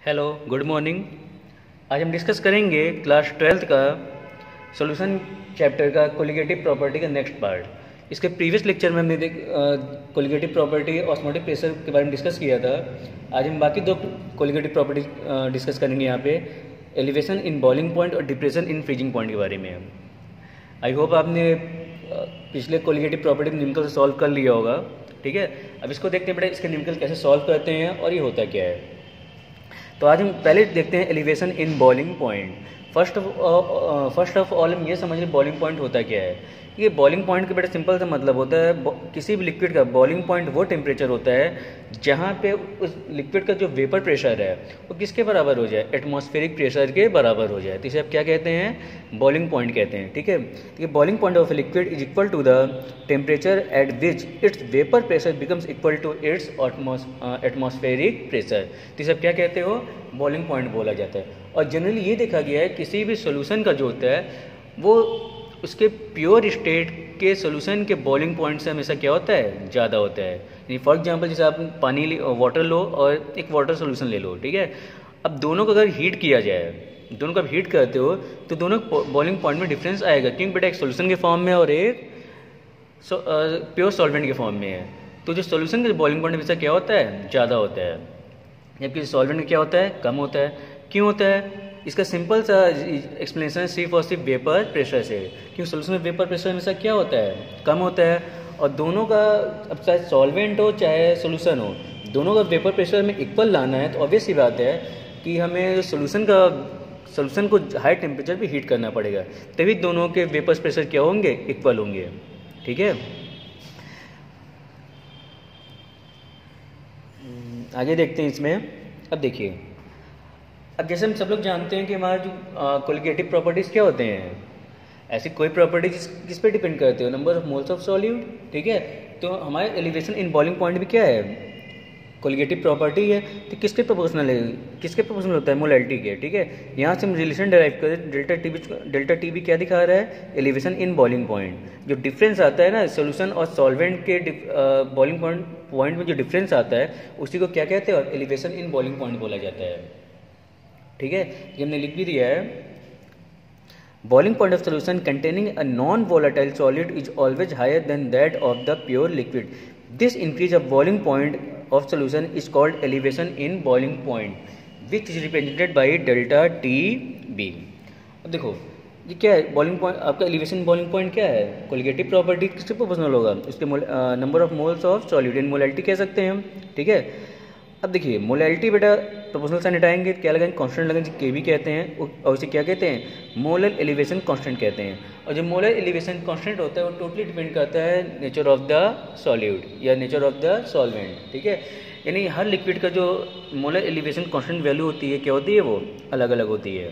Hello, good morning. आज हम discuss करेंगे क्लास 12th का सॉल्यूशन चैप्टर का कोलिगेटिव प्रॉपर्टी का नेक्स्ट पार्ट। इसके प्रीवियस लेक्चर में हमने कोलिगेटिव प्रॉपर्टी ऑस्मोटिक प्रेशर के बारे में डिस्कस किया था। आज हम बाकी दो कोलिगेटिव प्रॉपर्टी डिस्कस करेंगे यहाँ पे, एलिवेशन इन बॉइलिंग पॉइंट और डिप्रेशन इन फ्रीजिंग पॉइंट के बारे में। आई होप आपने पिछले कोलिगेटिव प्रॉपर्टी में न्यूमेरिकल सॉल्व कर लिया होगा। ठीक है, अब इसको देखते हैं बेटा इसके न्यूमेरिकल कैसे सॉल्व करते हैं और ये होता क्या है। तो आज हम पहले देखते हैं elevation in boiling point. First of all हम ये समझिए बॉइलिंग पॉइंट होता क्या है। ये बॉइलिंग पॉइंट का बेटा सिंपल सा मतलब होता है किसी भी लिक्विड का बॉइलिंग पॉइंट वो टेम्परेचर होता है जहाँ पे उस लिक्विड का जो वेपर प्रेशर है वो किसके बराबर हो जाए, एटमॉस्फेरिक प्रेशर के बराबर हो जाए। तो इसे आप क्या कहते हैं, बॉइलिंग पॉइंट कहते हैं। ठीक है, तो ये boiling point of a liquid is equal to the temperature at which its vapour pressure becomes equal to its atmospheric pressure. तो इसे आप क्या कहते हो, बॉइलिंग पॉइंट बोला जाता है। और जनरली ये देखा गया है किसी भी सोल्यूशन का जो होता है वो उसके प्योर स्टेट के सोल्यूशन के बॉइलिंग पॉइंट से हमेशा क्या होता है, ज़्यादा होता है। फॉर एग्जांपल जैसे आप पानी वाटर लो और एक वाटर सोल्यूशन ले लो, ठीक है। अब दोनों को अगर हीट किया जाए, दोनों को आप हीट करते हो तो दोनों बॉइलिंग पॉइंट में डिफरेंस आएगा, क्योंकि बेटा एक सोल्यूशन के फॉर्म में और एक प्योर सॉल्वेंट के फॉर्म में है। तो जो सोल्यूशन का बॉइलिंग पॉइंट हमेशा क्या होता है, ज़्यादा होता है, जबकि सॉल्वेंट का क्या होता है, कम होता है। क्यों होता है, इसका सिंपल सा एक्सप्लेनेशन है सिर्फ और सिर्फ वेपर प्रेशर से। क्योंकि सोल्यूशन में वेपर प्रेशर हमेशा क्या होता है, कम होता है। और दोनों का अब चाहे सॉल्वेंट हो चाहे सोल्यूशन हो, दोनों का वेपर प्रेशर में इक्वल लाना है। तो ऑब्वियस सी बात है कि हमें सोल्यूशन को हाई टेम्परेचर पे हीट करना पड़ेगा, तभी दोनों के वेपर प्रेशर क्या होंगे, इक्वल होंगे। ठीक है, आगे देखते हैं इसमें। अब देखिए, अब जैसे हम सब लोग जानते हैं कि हमारा जो कोलिगेटिव प्रॉपर्टीज़ क्या होते हैं, ऐसी कोई प्रॉपर्टी किस पे डिपेंड करते हो, number of moles of solute. ठीक है, तो हमारे एलिवेशन इन बॉइलिंग पॉइंट भी क्या है, कोलिगेटिव प्रॉपर्टी है। तो किसके प्रोपोर्शनल है, किसके प्रोपोर्शनल होता है, मोलैलिटी के। ठीक है, यहाँ से हम रिलेशन डेराइव करें, डेल्टा टी भी क्या दिखा रहा है, एलिवेशन इन बॉइलिंग पॉइंट। जो डिफरेंस आता है ना सोल्यूशन और सॉल्वेंट के बॉइलिंग पॉइंट में जो डिफरेंस आता है उसी को क्या कहते हैं, और एलिवेशन इन बॉइलिंग पॉइंट बोला जाता है। ठीक है, ये हमने लिख भी दिया है, boiling point of solution containing a non volatile solid is always higher than that of the pure liquid. This increase of boiling point of solution is called elevation in boiling point which is represented by delta T B. अब देखो ये क्या है, boiling point आपका elevation boiling point क्या है, colligative property किससे proportional होगा, उसके number of moles of solid, in molality कह सकते हैं हम। ठीक है, अब देखिए मोलैलिटी बेटा प्रोपोर्शनल साइन हटाएंगे, क्या लगाएंगे, कांस्टेंट लगाएंगे, के भी कहते हैं, और उसे क्या कहते हैं, मोलर एलिवेशन कांस्टेंट कहते हैं। और जो मोलर एलिवेशन कांस्टेंट होता है वो टोटली डिपेंड करता है नेचर ऑफ द सॉल्यूट या नेचर ऑफ द सॉल्वेंट। ठीक है, यानी हर लिक्विड का जो मोलर एलिवेशन कांस्टेंट वैल्यू होती है क्या होती है, वो अलग अलग होती है।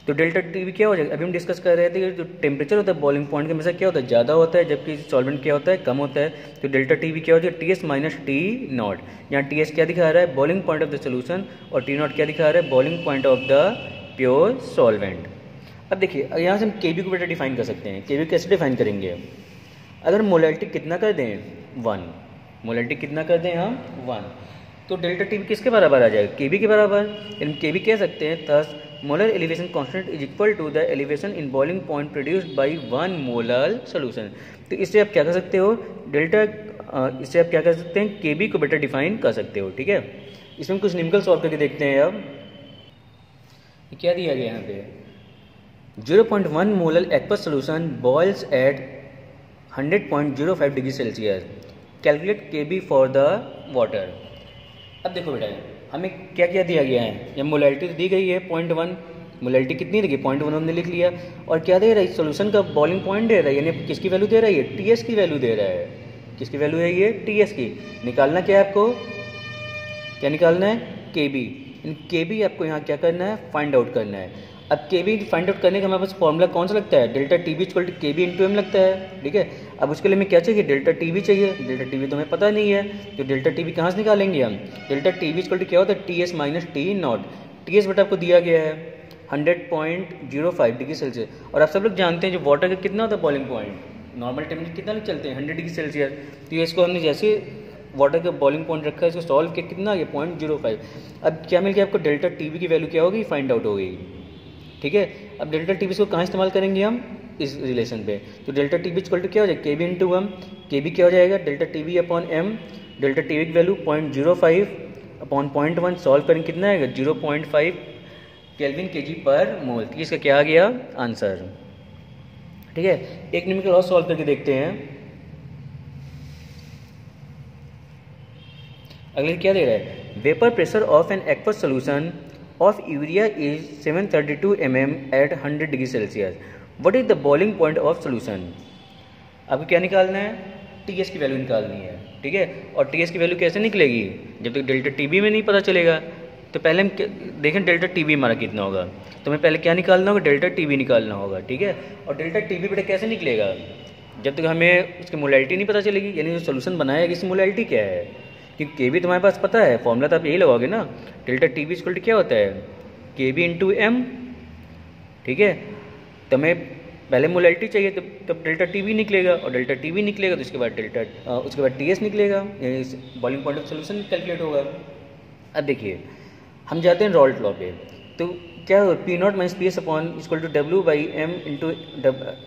तो डेल्टा टी भी क्या हो जाएगा, अभी हम डिस्कस कर रहे थे कि जो टेम्परेचर होता है बॉइलिंग पॉइंट का हमेशा क्या होता है, ज़्यादा होता है, जबकि सॉल्वेंट क्या होता है, कम होता है। तो डेल्टा टी भी क्या हो जाएगा, T S minus T not. यहाँ टी एस क्या दिखा रहा है, boiling point of the solution, और टी नॉट क्या दिखा रहा है, boiling point of the pure solvent. अब देखिए यहाँ से हम के बी को बेटा डिफाइन कर सकते हैं। के बी कैसे डिफाइन करेंगे, अगर मोलैलिटी कितना कर दें, 1, मोलैलिटी कितना कर दें हम, 1, तो डेल्टा टी किसके बराबर आ जाएगा, के बी के बराबर। यानी के बी कह सकते हैं thus molar elevation constant is equal to the elevation in boiling point produced by 1 molar solution. तो इससे आप क्या कर सकते हो, इससे आप क्या कर सकते हैं, के बी को बेटर डिफाइन कर सकते हो। ठीक है, इसमें कुछ न्यूमेरिकल सॉल्व करके देखते हैं। अब क्या दिया गया यहाँ पे, 0.1 molar aqueous solution boils at 100.05 degree Celsius, calculate K B for the water. अब देखो बेटा हमें क्या क्या दिया गया है, जब मोलैलिटी दी गई है 0.1, मोलैलिटी कितनी लगी, 0.1 हमने लिख लिया, और क्या दे रहा है, सोल्यूशन का बॉइलिंग पॉइंट दे रहा है, यानी किसकी वैल्यू दे रहा है, ये टी एस की वैल्यू दे रहा है। किसकी वैल्यू है ये, टी एस की। निकालना क्या है आपको, क्या निकालना है, के बी। के बी आपको यहाँ क्या करना है, फाइंड आउट करना है। अब के बी फाइंड आउट करने का हमारे पास फॉर्मूला कौन सा लगता है, delta T B equal to K B into M लगता है। ठीक है, अब उसके लिए हमें क्या चाहिए, डेल्टा टी बी चाहिए। डेल्टा टी बी तो हमें पता नहीं है, तो डेल्टा टी बी कहाँ से निकालेंगे हम, delta T B equal to क्या होता है, T S minus T naught. T S बेटा आपको दिया गया है 100.05 डिग्री सेल्सियस, और आप सब लोग जानते हैं जो वाटर का कितना होता है बॉइलिंग पॉइंट, नॉर्मल टेम्परेचर कितना चलते हैं, 100 डिग्री सेल्सियस। तो इसको हमने जैसे वाटर का बॉइलिंग पॉइंट रखा है, इसको सॉल्व किया, कितना आ गया 0.05। अब क्या मिल गया आपको, डेल्टा टी बी की वैल्यू क्या होगी, फाइंड आउट हो गई। ठीक है, अब डेल्टा टी बी को कहाँ इस्तेमाल करेंगे हम, इस रिलेशन पे। तो delta T B equal to क्या हो जाएगा, K B into M. K B क्या हो जाएगा, delta T B upon M. Delta T B की वैल्यू 0.05 अपॉन 0.1, सॉल्व करेंगे कितना आएगा 0.5 केल्विन के जी पर मोल। ठीक है, इसका क्या आ गया आंसर। ठीक है, एक न्यूमेरिकल और सॉल्व करके देखते हैं। अगले क्या दे रहा है, vapour pressure of an aqueous solution of urea is 732 mm at 100 degree Celsius. What is the boiling point of solution. आपको क्या निकालना है, टी एस की वैल्यू निकालनी है। ठीक है, और टी एस की वैल्यू कैसे निकलेगी, जब तक डेल्टा टी बी में नहीं पता चलेगा। तो पहले हम देखें डेल्टा टी बी हमारा कितना होगा, तो हमें पहले क्या निकालना होगा, डेल्टा टी बी निकालना होगा। ठीक है, और डेल्टा टी बी बेटा कैसे निकलेगा, जब तक हमें उसकी मोलैलिटी नहीं पता चलेगी, यानी जो सोल्यूशन बनाया है इसकी मोलैलिटी क्या है। क्योंकि के बी तुम्हारे पास पता है, फॉर्मूला तो आप यही लगाओगे ना, delta T B equal to क्या होता है, के बी इंटू एम। ठीक है, तो हमें पहले मोलैलिटी चाहिए, तब डेल्टा टी बी निकलेगा, और डेल्टा टी बी निकलेगा तो उसके बाद टी एस निकलेगा, boiling point of solution calculate होगा। अब देखिए हम जाते हैं रॉल्ट लॉ पे, तो क्या हो, P naught minus P S upon equal to W by M into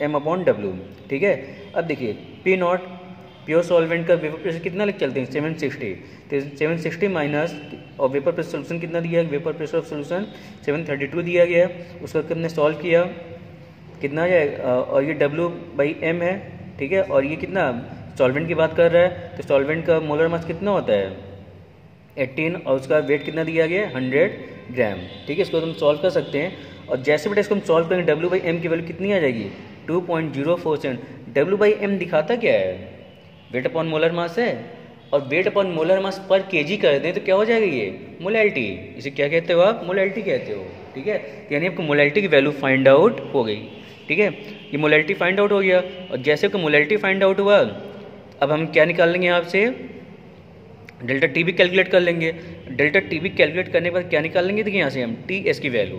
M upon W. ठीक है, अब देखिए पी नॉट प्योर सॉल्वेंट का वेपर प्रेशर कितना लिख चलते हैं 760, तो 760 माइनस और वेपर प्रेशर सोल्यूशन कितना दिया है, वेपर प्रेशर ऑफ सोल्यूशन 732 दिया गया, उसका हमने सॉल्व किया कितना जाएगा, और ये W बाई एम है। ठीक है, और ये कितना सॉल्वेंट की बात कर रहा है, तो सॉल्वेंट का मोलर मास कितना होता है 18, और उसका वेट कितना दिया गया 100 ग्राम। ठीक है, इसको हम सॉल्व कर सकते हैं, और जैसे बेटा इसको हम सॉल्व करेंगे W बाई एम की वैल्यू कितनी आ जाएगी 2.047। W बाई एम दिखाता क्या है, वेट अपॉन मोलर मास है, और वेट अपॉन मोलर मास पर केजी कर दें तो क्या हो जाएगा, ये मोलैलिटी। इसे क्या कहते हो आप, मोलैलिटी कहते हो। ठीक है, यानी आपको मोलैलिटी की वैल्यू फाइंड आउट हो गई। ठीक है, ये मोलैलिटी फाइंड आउट हो गया, और जैसे आपको मोलैलिटी फाइंड आउट हुआ, अब हम क्या निकाल लेंगे आपसे, डेल्टा टी बी कैलकुलेट कर लेंगे। डेल्टा टी बी कैलकुलेट करने के बाद क्या निकाल लेंगे, देखिए यहाँ से हम टी एस की वैल्यू।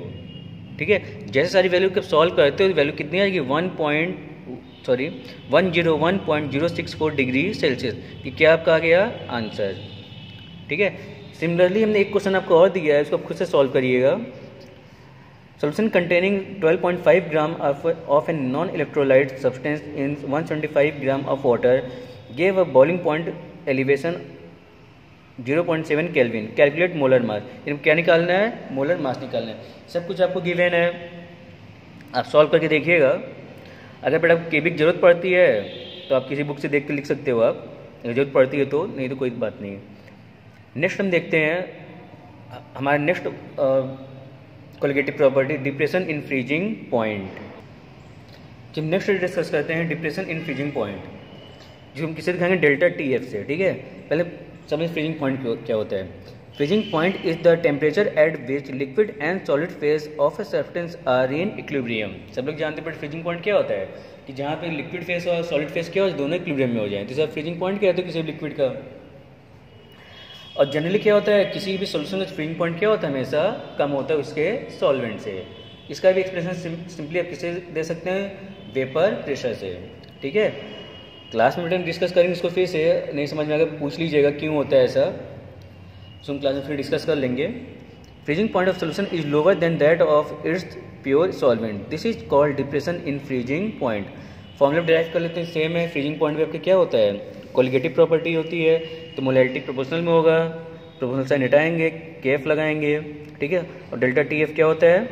ठीक है, जैसे सारी वैल्यू को सॉल्व करते हो वैल्यू कितनी आएगी 101.064 डिग्री सेल्सियस। ये क्या आपका आ गया आंसर। ठीक है, सिमिलरली हमने एक क्वेश्चन आपको और दिया है, इसको आप खुद से सॉल्व करिएगा। Solution containing 12.5 gram of a non-electrolyte substance in 175 gram of water gave a boiling point elevation 0.7 Kelvin. Calculate molar mass. इनको क्या निकालना है, मोलर मास निकालना है। सब कुछ आपको गिवन है, आप सॉल्व करके देखिएगा। अगर बेटा आपको केबी की जरूरत पड़ती है तो आप किसी बुक से देख के लिख सकते हो, आप अगर जरूरत पड़ती है तो, नहीं तो कोई बात नहीं। नेक्स्ट हम देखते हैं हमारे next colligative property, depression in freezing point. जब नेक्स्ट डिस्कस करते हैं डिप्रेशन इन फ्रीजिंग पॉइंट, जो हम किसे दिखाएंगे डेल्टा टी एफ से। ठीक है, पहले समझ फ्रीजिंग पॉइंट क्या होता है। Freezing point is the temperature at which liquid and solid phase of a substance are in equilibrium. सब लोग जानते हैं, बट फ्रीजिंग पॉइंट क्या होता है कि जहाँ पे लिक्विड फेज और सॉलिड फेज क्या हो, दोनों इक्विलिब्रियम में हो जाए, तो सब फ्रीजिंग पॉइंट कहते हैं किसी लिक्विड का। और जनरली क्या होता है, किसी भी सोल्यूशन का फ्रीजिंग पॉइंट क्या होता है, हमेशा कम होता है उसके सॉल्वेंट से। इसका भी एक्सप्रेशन सिंपली आप किसे दे सकते हैं, वेपर प्रेशर से। ठीक है, क्लास में हम डिस्कस करेंगे इसको, फिर से नहीं समझ में आएगा पूछ लीजिएगा क्यों होता है ऐसा, तो हम क्लास में फिर डिस्कस कर लेंगे। Freezing point of solution is lower than that of its pure solvent, this is called depression in freezing point. Formula derive कर लेते हैं, सेम है। फ्रीजिंग पॉइंट में आपके क्या होता है, कोलिगेटिव प्रॉपर्टी होती है, तो मोलैलिटी प्रोपोर्शनल में होगा, प्रोपोर्शनल साइन हटाएंगे, केएफ लगाएंगे। ठीक है, और डेल्टा टी एफ क्या होता है,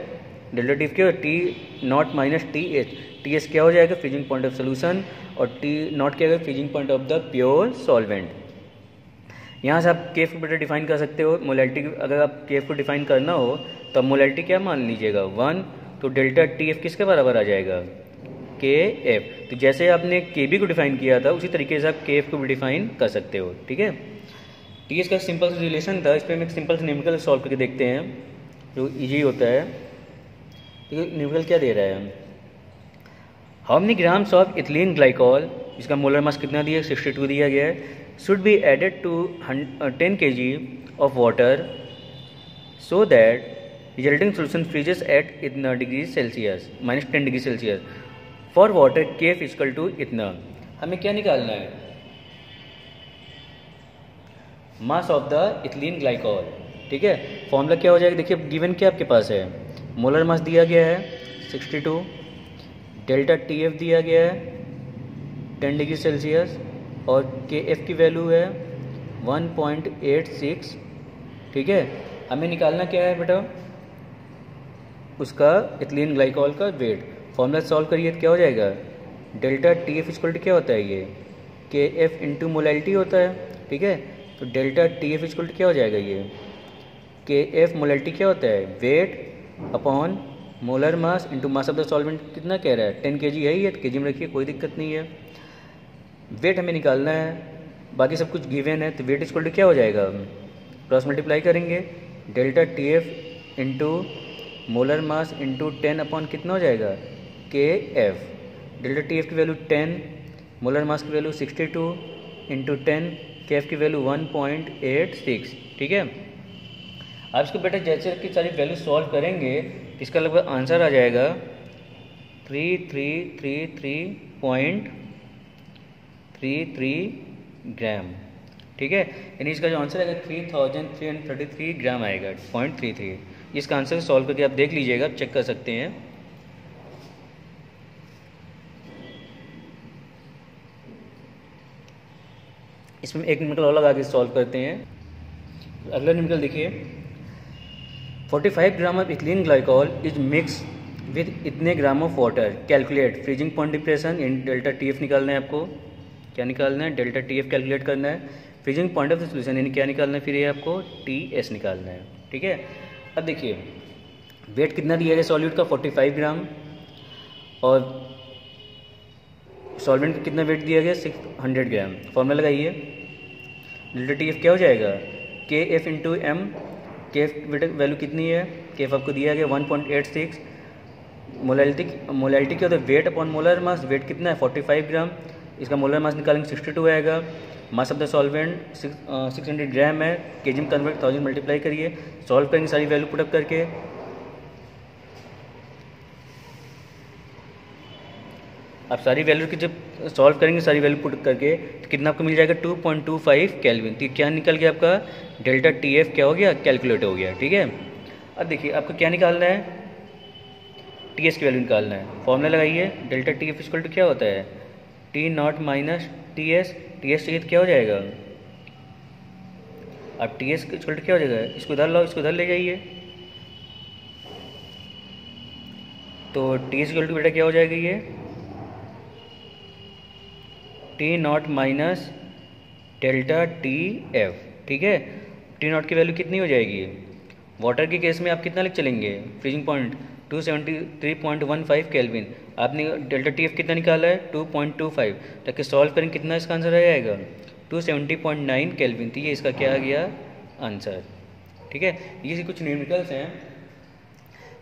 डेल्टा टी एफ क्या होता है, T not minus T H. T S क्या हो जाएगा, फ्रीजिंग पॉइंट ऑफ सोल्यूशन, और टी नॉट क्या होगा, freezing point of the pure solvent. यहाँ से आप केएफ को बेटर डिफाइन कर सकते हो। मोलैलिटी अगर आप केएफ को डिफाइन करना हो तो आप मोलैलिटी क्या मान लीजिएगा 1, तो डेल्टा टी एफ किसके बराबर आ जाएगा, के एफ। तो जैसे आपने के बी को डिफाइन किया था उसी तरीके से आप के एफ को भी डिफाइन कर सकते हो। ठीक है, ठीक है, इसका सिंपल सा रिलेशन था, इस पर हम एक सिंपल से न्यूमेरिकल सॉल्व करके देखते हैं जो इजी होता है। ठीक है, न्यूमेरिकल क्या दे रहा है, how many grams of ethylene glycol, इसका मोलर मास कितना दिया है 62 दिया गया है, should be added to 10 kg of water so that resulting solution freezes at इतना degree Celsius -10 degree Celsius for water Kf equal to इतना। हमें क्या निकालना है, mass of the ethylene glycol. ठीक है, फॉर्मूला क्या हो जाएगा, देखिए गिवन क्या आपके पास है, मोलर मास दिया गया है 62, डेल्टा TF दिया गया है 10 डिग्री सेल्सियस और KF की वैल्यू है 1.86। ठीक है, हमें निकालना क्या है बेटा, उसका इथिलीन ग्लाइकॉल का वेट। फॉर्मूला सॉल्व करिए तो क्या हो जाएगा, डेल्टा TF इक्वल टू क्या होता है, ये KF इंटू मोलैलिटी होता है। ठीक है, तो डेल्टा TF इक्वल टू क्या हो जाएगा, ये KF मोलैलिटी क्या होता है, weight upon molar mass into mass of the solvent. कितना कह रहा है, 10 kg है ही है, तो kg में रखिए, कोई दिक्कत नहीं है। वेट हमें निकालना है, बाकी सब कुछ गिवन है, तो वेट इक्वल टू क्या हो जाएगा, क्रॉस मल्टीप्लाई करेंगे, delta TF into molar mass into 10 upon कितना हो जाएगा, KF। डेल्टा TF की वैल्यू 10, मोलर मास की वैल्यू 62 इंटू 10, KF की वैल्यू 1.86। ठीक है, आप इसको बेटा जैसे कि सारी वैल्यू सॉल्व करेंगे तो इसका लगभग आंसर आ जाएगा 3333.33 ग्राम। ठीक है, यानी इसका जो आंसर आएगा 3333 ग्राम आएगा, 0.33। इसका आंसर सॉल्व करके आप देख लीजिएगा, आप चेक कर सकते हैं। इसमें एक न्यूमेरिकल और लगा के सॉल्व करते हैं। अगला न्यूमेरिकल देखिए, 45 gram of ethylene glycol is mix with इतने gram of water, calculate freezing point depression in delta TF निकालना है आपको। क्या निकालना है, डेल्टा TF कैलकुलेट करना है, freezing point of the solution यानी क्या निकालना है, फिर ये आपको TS निकालना है। ठीक है, अब देखिए वेट कितना दिया गया सॉल्यूट का, 45 ग्राम, और सॉल्वेंट का कितना वेट दिया गया, 600 ग्राम। फॉर्मूला लगाइए, डेल्टा TF क्या हो जाएगा, KF into M। KF value कितनी है, KF आपको दिया गया 1.86। मोलैलिटी क्या होता है, weight upon molar mass, weight कितना है 45 ग्राम, इसका मोलर मास निकालेंगे 62 आएगा। मास ऑफ द सॉल्वेंट 600 ग्राम है, kg में कन्वर्ट 1000 मल्टीप्लाई करिए, सॉल्व करेंगे सारी वैल्यू पुटअप करके। आप सारी वैल्यू की जब सॉल्व करेंगे सारी वैल्यू पुट करके तो कितना आपको मिल जाएगा, 2.25 केल्विन। तो क्या निकल गया आपका, डेल्टा TF क्या हो गया, कैलकुलेट हो गया। ठीक है, अब देखिए आपको क्या निकालना है, TS की वैल्यू निकालना है। फॉर्मूला लगाइए, डेल्टा TF इक्वल टू क्या होता है, T0 माइनस TS। TS चाहिए तो क्या हो जाएगा, अब TS इक्वल टू क्या हो जाएगा, इसको इधर लाओ, इसको इधर ले जाइए, तो TS इक्वल टू बेटा क्या हो जाएगा, ये T0 माइनस डेल्टा TF। ठीक है, T0 की वैल्यू कितनी हो जाएगी, वाटर के केस में आप कितना लिख चलेंगे, फ्रीजिंग पॉइंट 273.15 केल्विन। आपने डेल्टा TF कितना निकाला है, 2.25, ताकि सॉल्व करें कितना इसका आंसर आ जाएगा, 270.9 केल्विन। तो ये इसका क्या आ गया आंसर। ठीक है, ये कुछ न्यूमेरिकल्स हैं।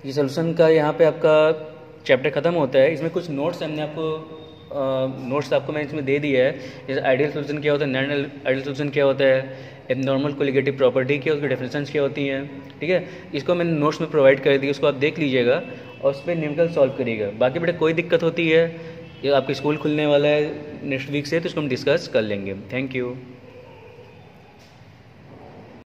ये सोल्यूशन का यहाँ पे आपका चैप्टर ख़त्म होता है। इसमें कुछ नोट्स हमने आपको नोट्स आपको मैंने इसमें दे दिया है, जैसे आइडियल सोल्यूशन क्या होता है, नॉन आइडियल सोल्यूशन क्या होता है, एबनॉर्मल कोलिगेटिव प्रॉपर्टी क्या, उसकी डेफिनेशंस क्या होती हैं। ठीक है, इसको मैंने नोट्स में प्रोवाइड कर दी, उसको आप देख लीजिएगा और उस पर न्यूमेरिकल सॉल्व करिएगा। बाकी बेटा कोई दिक्कत होती है, ये आपके स्कूल खुलने वाला है नेक्स्ट वीक से, तो उसको हम डिस्कस कर लेंगे। Thank you.